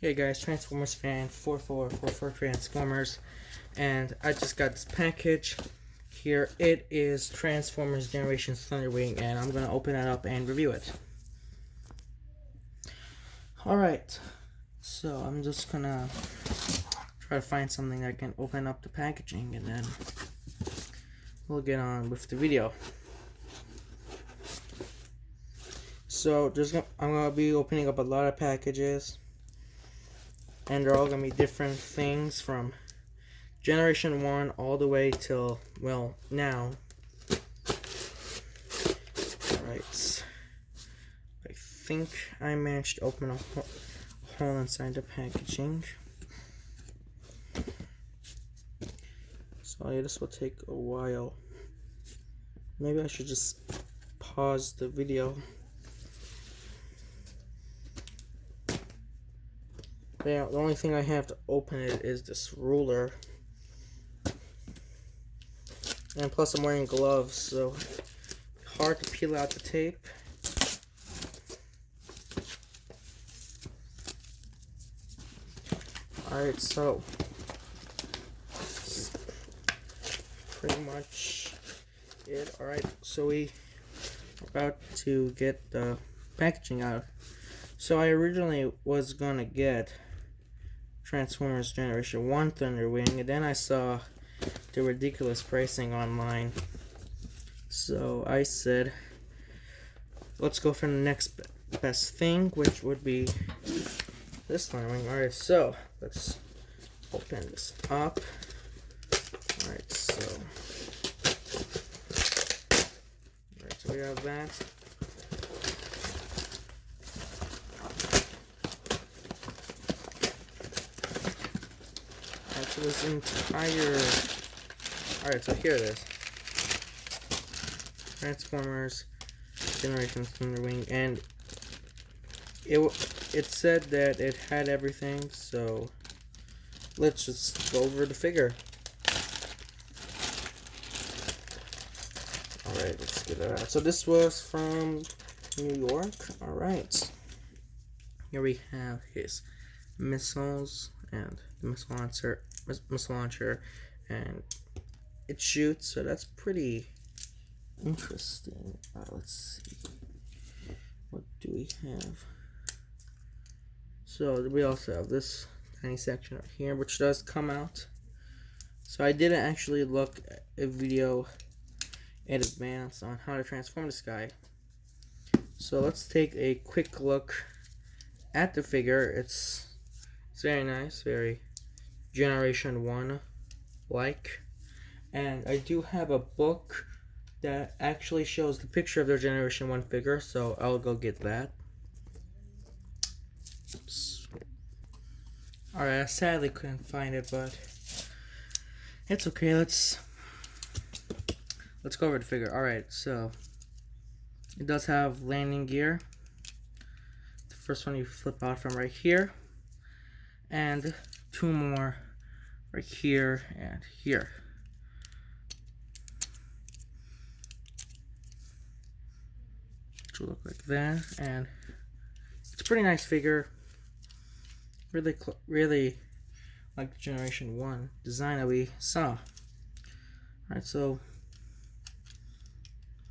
Hey guys, Transformers fan 4444 Transformers, and I just got this package here. It is Transformers Generations Thunderwing, and I'm gonna open it up and review it. Alright, so I'm just gonna try to find something that can open up the packaging, and then we'll get on with the video. So I'm gonna be opening up a lot of packages, and they're all gonna be different things from Generation 1 all the way till, well, now. Alright. I think I managed to open a hole inside the packaging. So yeah, this will take a while. Maybe I should just pause the video. Yeah, the only thing I have to open it is this ruler. And plus I'm wearing gloves, so hard to peel out the tape. Alright, so pretty much it. Alright, so we are about to get the packaging out. So I originally was gonna get Transformers Generation 1 Thunderwing, and then I saw the ridiculous pricing online. So I said, let's go for the next best thing, which would be this Thunderwing. Alright, so let's open this up. Alright, so we have that. So this entire... Alright, so here it is. Transformers Generation Thunderwing, and it said that it had everything, so let's just go over the figure. Alright, let's get it out. So this was from New York. Alright. Here we have his missiles and the missile launcher, and it shoots, so that's pretty interesting. Let's see, what do we have? So we also have this tiny section right here, which does come out. So I didn't actually look at a video in advance on how to transform this guy. So let's take a quick look at the figure. It's very nice, very Generation 1 like, and I do have a book that actually shows the picture of their Generation 1 figure, so I'll go get that. Alright, I sadly couldn't find it, but it's okay. Let's go over the figure. Alright, so it does have landing gear. The first one you flip out from right here, and two more right here and here. Which will look like that, and it's a pretty nice figure. Really like the Generation 1 design that we saw. Alright, so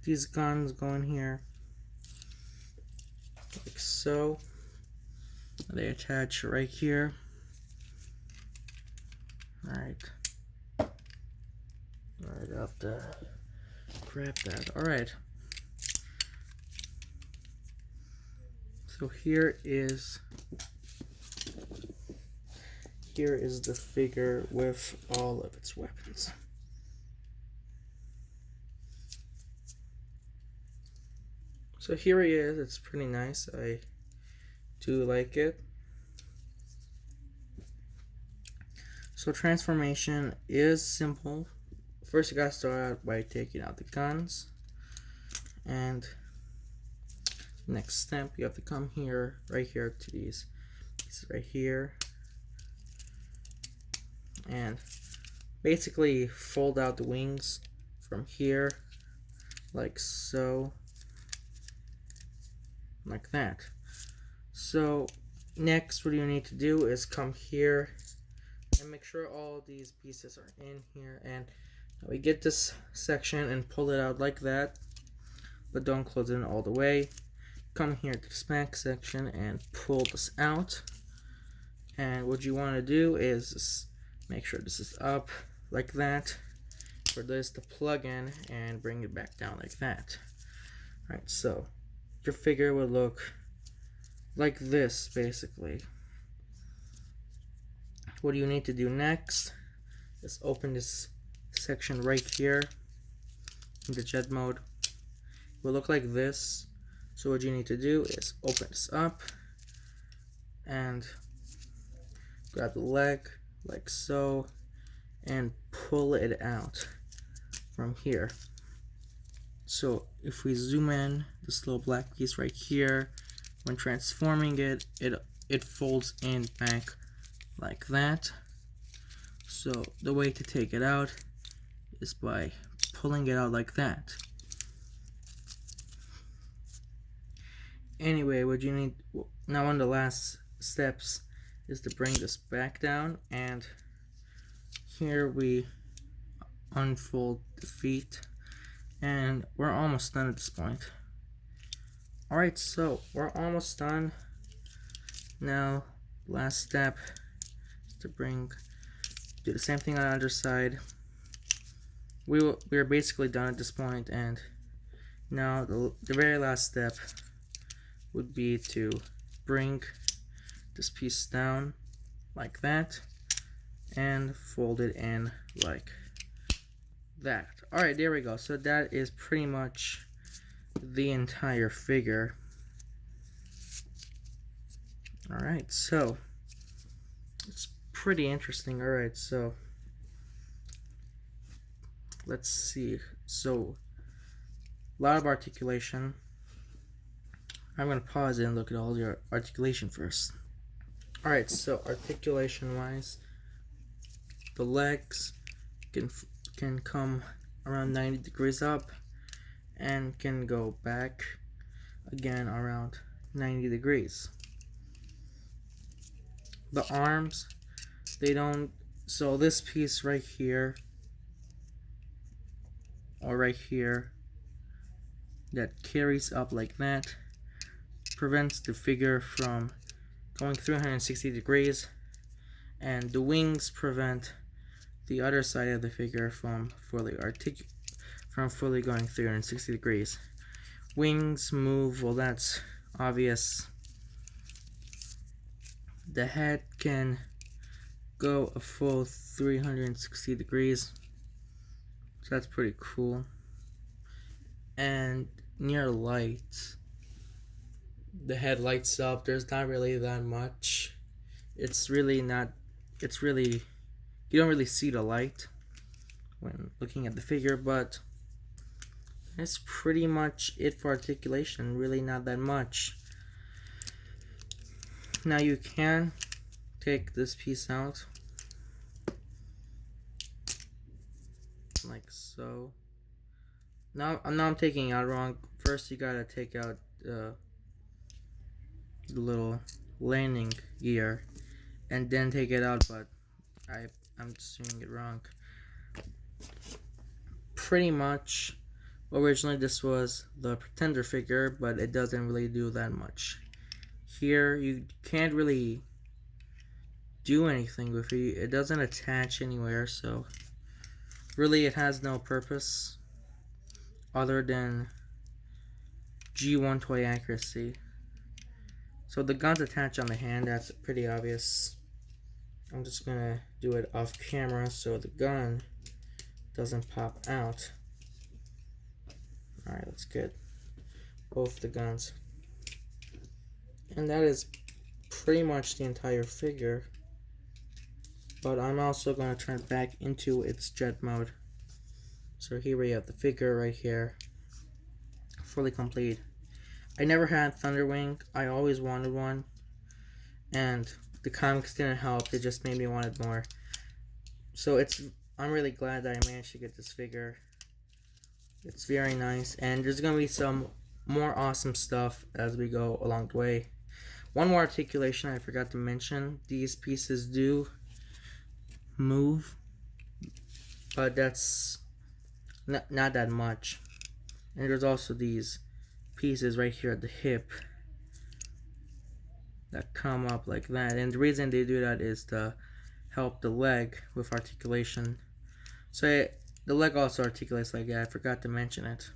these guns go in here like so. They attach right here. Alright, I'll have to grab that. Alright, so here is the figure with all of its weapons. So here he is. It's pretty nice. I do like it. So transformation is simple. First you gotta start out by taking out the guns, and next step you have to come here, right here, to these pieces right here, and basically fold out the wings from here like so, like that. So Next, what you need to do is come here and make sure all these pieces are in here, and we get this section and pull it out like that, but don't close it in all the way. Come here to the back section and pull this out, and what you want to do is make sure this is up like that for this to plug in, and bring it back down like that. Alright, so your figure would look like this basically. What you need to do next is open this section right here in the jet mode. It will look like this. So what you need to do is open this up and grab the leg like so and pull it out from here. So if we zoom in, this little black piece right here, when transforming it, it folds in back like that. So the way to take it out is by pulling it out like that. Anyway, what you need now on the last steps is to bring this back down, and here we unfold the feet, and we're almost done at this point. Alright, so we're almost done. Now last step is to do the same thing on the underside. We're basically done at this point, and now the very last step would be to bring this piece down like that and fold it in like that. Alright, there we go. So that is pretty much the entire figure. Alright, so it's pretty interesting. Alright, so let's see. So a lot of articulation. I'm going to pause it and look at all your articulation first. Alright, so articulation wise, the legs can come around 90 degrees up and can go back again around 90 degrees. The arms, they don't, so this piece right here or right here that carries up like that prevents the figure from going 360 degrees, and the wings prevent the other side of the figure from fully going 360 degrees. Wings move, well, that's obvious. The head can go a full 360 degrees, so that's pretty cool. And near light, the head lights up. There's not really that much. You don't really see the light when looking at the figure, but that's pretty much it for articulation. Really not that much. Now you can take this piece out like so. Now I'm taking it out wrong. First you gotta take out the little landing gear and then take it out, but I'm just doing it wrong. Pretty much originally this was the Pretender figure, but it doesn't really do that much. Here you can't really do anything with it. It doesn't attach anywhere, so really it has no purpose other than G1 toy accuracy. So the guns attach on the hand, that's pretty obvious. I'm just gonna do it off camera so the gun doesn't pop out. Alright, let's get both the guns. And that is pretty much the entire figure. But I'm also going to turn it back into its jet mode. So here we have the figure right here, fully complete. I never had Thunderwing. I always wanted one, and the comics didn't help. They just made me want it more. So I'm really glad that I managed to get this figure. It's very nice, and there's gonna be some more awesome stuff as we go along the way. One more articulation I forgot to mention. These pieces do move, but that's not that much. And there's also these pieces right here at the hip that come up like that, and the reason they do that is to help the leg with articulation. So the leg also articulates like that. I forgot to mention it.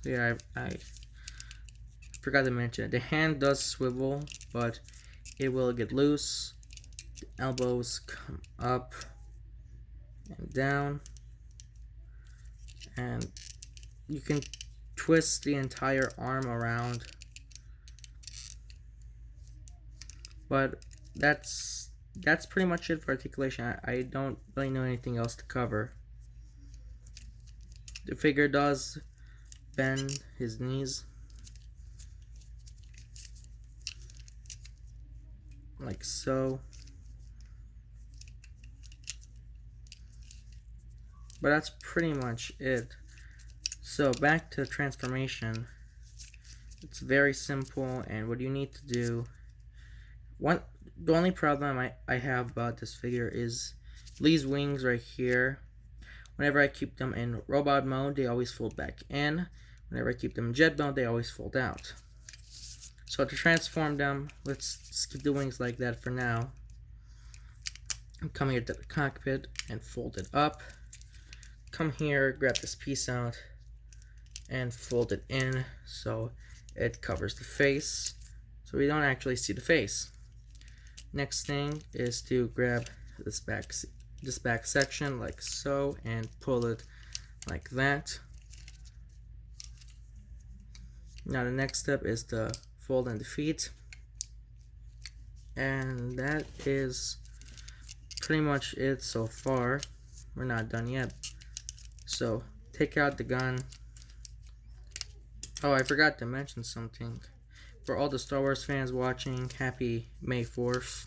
So yeah, I forgot to mention it. The hand does swivel, but it will get loose. The elbows come up and down, and you can twist the entire arm around. But that's pretty much it for articulation. I don't really know anything else to cover. The figure does bend his knees like so. But that's pretty much it. So back to transformation. It's very simple, and what you need to do, the only problem I have about this figure is these wings right here. Whenever I keep them in robot mode, they always fold back in. Whenever I keep them in jet mode, they always fold out. So to transform them, let's skip the wings like that for now. I'm coming into the cockpit and fold it up. Come here, grab this piece out, and fold it in so it covers the face, so we don't actually see the face. Next thing is to grab this back section like so and pull it like that. Now the next step is to fold in the feet, and that is pretty much it so far. We're not done yet. So take out the gun. Oh, I forgot to mention something. For all the Star Wars fans watching, happy May 4th.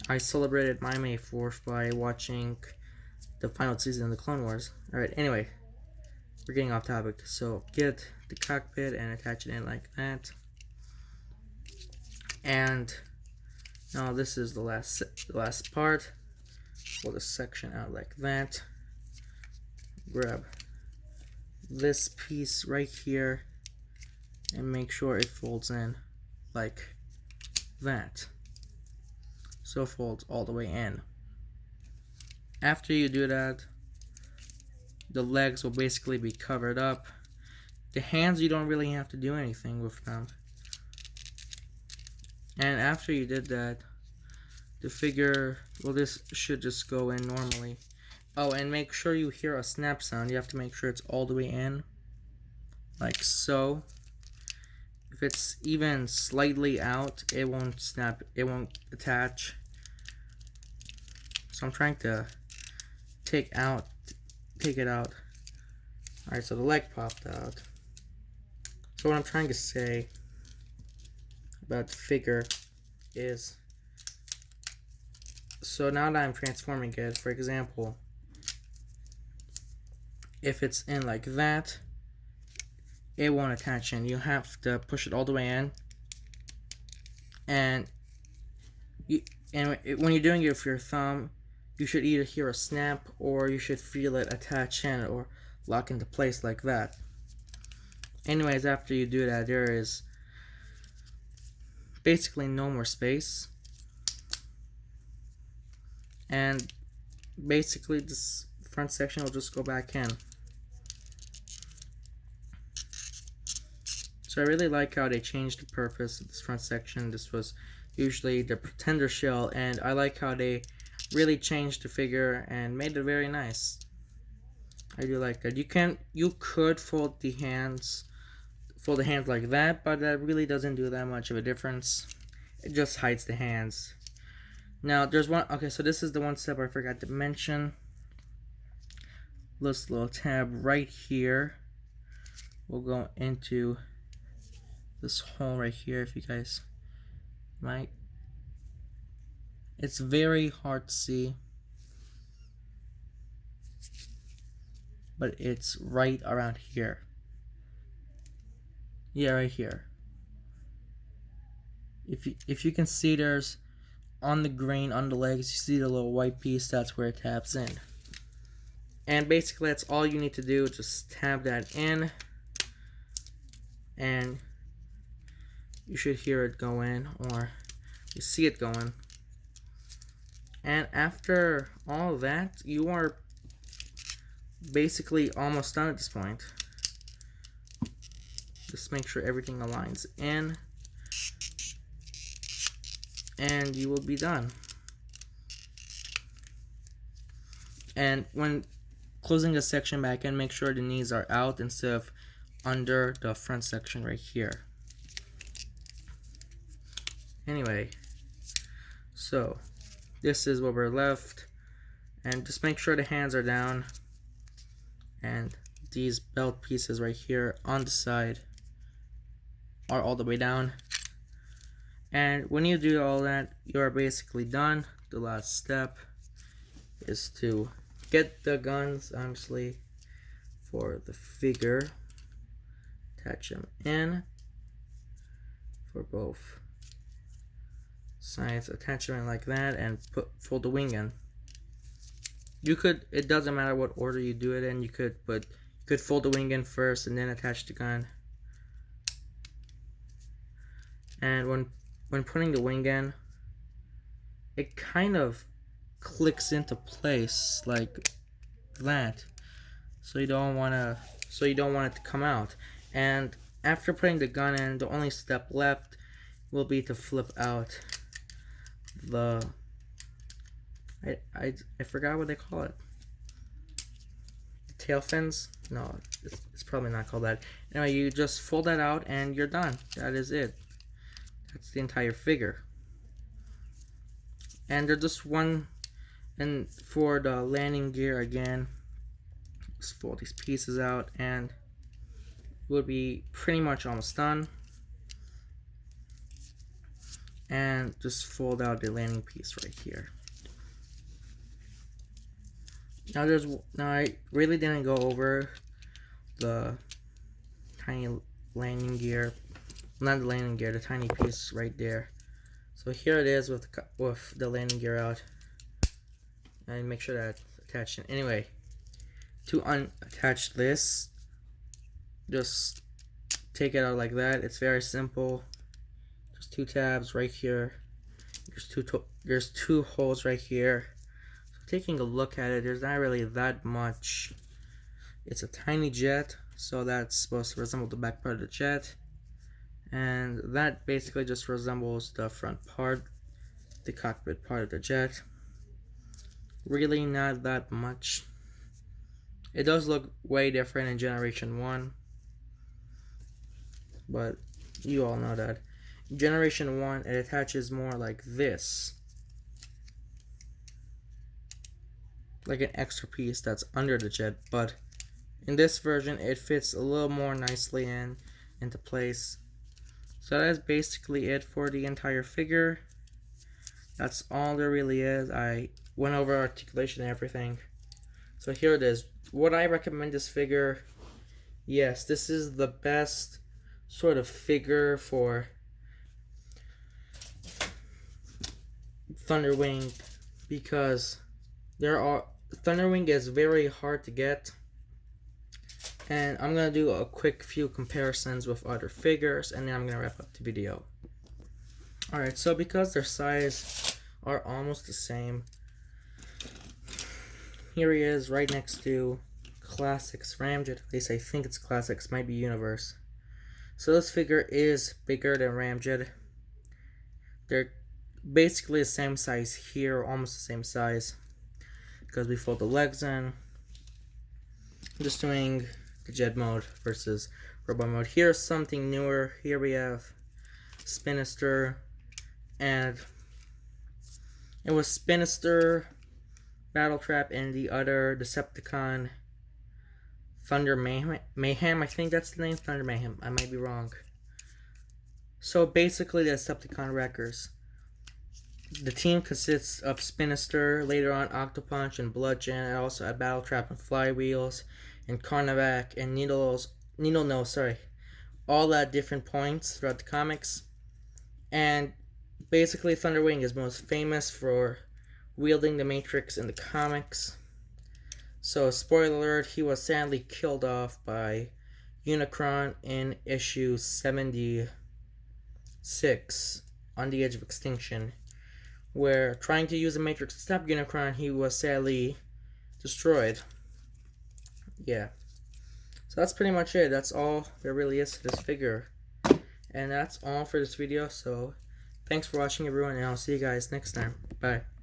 I celebrated my May 4th by watching the final season of the Clone Wars. Alright, anyway, we're getting off topic. So get the cockpit and attach it in like that. And now this is the last part. Pull this section out like that. Grab this piece right here and make sure it folds in like that. So it folds all the way in. After you do that, the legs will basically be covered up. The hands, you don't really have to do anything with them. And after you did that, the figure, well, this should just go in normally. Oh, and make sure you hear a snap sound. You have to make sure it's all the way in, like so. If it's even slightly out, it won't snap, it won't attach. So I'm trying to take it out. Alright, so the leg popped out. So what I'm trying to say about the figure is, so now that I'm transforming it, for example, if it's in like that, it won't attach in. You have to push it all the way in, and when you're doing it with your thumb, you should either hear a snap or you should feel it attach in or lock into place like that. Anyways, after you do that, there is basically no more space, and basically this front section will just go back in. So I really like how they changed the purpose of this front section. This was usually the Pretender shell, and I like how they really changed the figure and made it very nice. I do like that. You could fold the hands like that, but that really doesn't do that much of a difference. It just hides the hands. Now there's one. Okay, so this is the one step I forgot to mention. This little tab right here will go into this hole right here. If you guys might, it's very hard to see, but it's right around here. Yeah, right here. if you can see, there's on the grain on the legs, you see the little white piece, that's where it taps in. And basically that's all you need to do, just tap that in and you should hear it go in, or you see it going. And after all of that, you are basically almost done at this point. Just make sure everything aligns in and you will be done. And when closing the section back in, make sure the knees are out instead of under the front section right here. Anyway, so this is what we're left, and just make sure the hands are down and these belt pieces right here on the side are all the way down. And when you do all that, you are basically done. The last step is to get the guns, obviously, for the figure, attach them in for both sides, attach them in like that, and fold the wing in. You could, it doesn't matter what order you do it in, you could fold the wing in first and then attach the gun. And when putting the wing in, it kind of clicks into place like that, so you don't want it to come out. And after putting the gun in, the only step left will be to flip out the I forgot what they call it, tail fins. No, it's probably not called that. Anyway, you just fold that out and you're done. That is it. That's the entire figure. And there's just one, and for the landing gear again, just fold these pieces out and we'll be pretty much almost done. And just fold out the landing piece right here. Now I really didn't go over the tiny landing gear, not the landing gear, the tiny piece right there. So here it is with the landing gear out, and make sure that's attached in. Anyway, to unattach this, just take it out like that. It's very simple. Just 2 tabs right here. There's two holes right here. So taking a look at it, there's not really that much. It's a tiny jet, so that's supposed to resemble the back part of the jet. And that basically just resembles the front part, the cockpit part of the jet. Really not that much. It does look way different in Generation 1, but you all know that. In Generation 1, it attaches more like this, like an extra piece that's under the jet, but in this version it fits a little more nicely into place. So that's basically it for the entire figure. That's all there really is. I went over articulation and everything. So here it is. Would I recommend this figure? Yes, this is the best sort of figure for Thunderwing, because Thunderwing is very hard to get. And I'm going to do a quick few comparisons with other figures, and then I'm going to wrap up the video. Alright, so because their size are almost the same, here he is right next to Classics Ramjet. At least I think it's Classics, might be Universe. So this figure is bigger than Ramjet. They're basically the same size here, almost the same size, because we fold the legs in. I'm just doing the jet mode versus robot mode. Here's something newer. Here we have Spinister, and it was Spinister, Battletrap, and the other Decepticon, Thunder Mayhem. I think that's the name, Thunder Mayhem. I might be wrong. So basically, the Decepticon Wreckers. The team consists of Spinister, later on Octopunch and Bludgeon, and also a Battletrap and Flywheels, and Carnavac and Needle Nose, all at different points throughout the comics. And basically, Thunderwing is most famous for wielding the Matrix in the comics. So, spoiler alert, he was sadly killed off by Unicron in issue 76, On the Edge of Extinction, where trying to use the Matrix to stop Unicron, he was sadly destroyed. Yeah. So that's pretty much it. That's all there really is to this figure. And that's all for this video. So thanks for watching, everyone, and I'll see you guys next time. Bye.